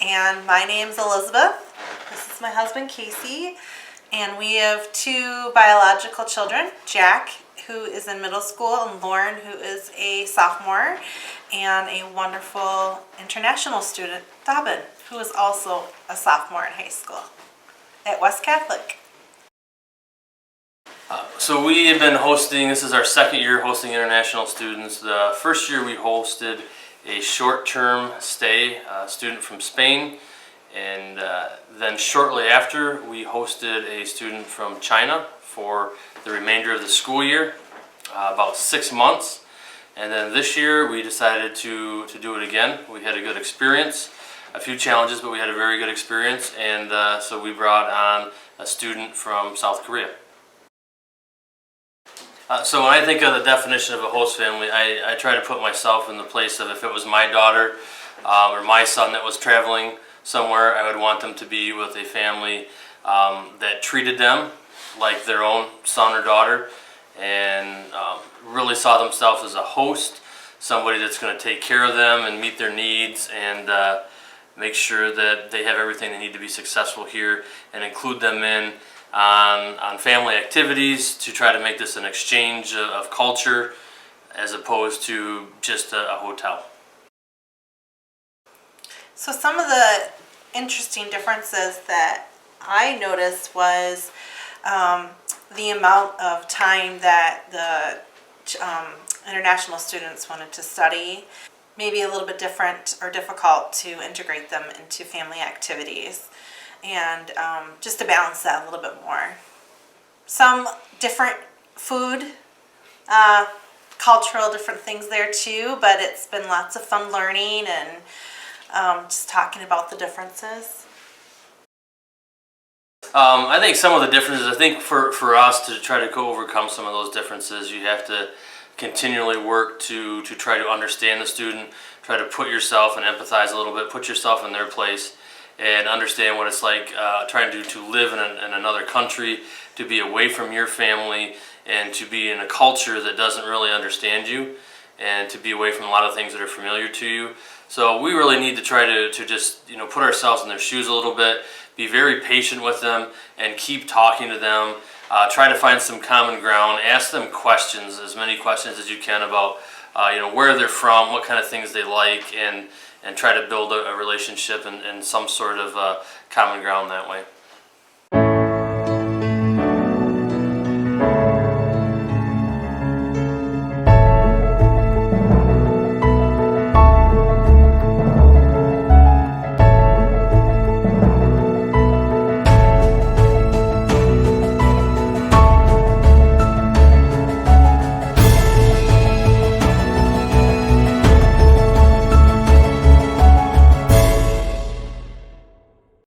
and my name's Elizabeth. This is my husband Casey, and we have two biological children, Jack, who is in middle school, and Lauren, who is a sophomore, and a wonderful international student, Dobbin, who is also a sophomore in high school at West Catholic. So we have been hosting, this is our second year hosting international students. The first year we hosted a short-term stay student from Spain, and then shortly after we hosted a student from China for the remainder of the school year, about 6 months. And then this year we decided to do it again. We had a good experience, a few challenges, but we had a very good experience, and so we brought on a student from South Korea. So when I think of the definition of a host family, I try to put myself in the place of if it was my daughter or my son that was traveling somewhere, I would want them to be with a family that treated them like their own son or daughter, and really saw themselves as a host, somebody that's going to take care of them and meet their needs and make sure that they have everything they need to be successful here, and include them in on family activities to try to make this an exchange of culture as opposed to just a hotel. So some of the interesting differences that I noticed was the amount of time that the international students wanted to study. Maybe a little bit different or difficult to integrate them into family activities, and just to balance that a little bit more. Some different food, cultural different things there too, but it's been lots of fun learning and just talking about the differences. I think some of the differences, I think for us to try to go overcome some of those differences, you have to continually work to try to understand the student, try to put yourself and empathize a little bit, put yourself in their place, and understand what it's like trying to live in another country, to be away from your family, and to be in a culture that doesn't really understand you, and to be away from a lot of things that are familiar to you. So we really need to try to just put ourselves in their shoes a little bit, be very patient with them, and keep talking to them. Try to find some common ground, ask them questions, as many questions as you can about where they're from, what kind of things they like, and try to build a relationship and some sort of common ground that way.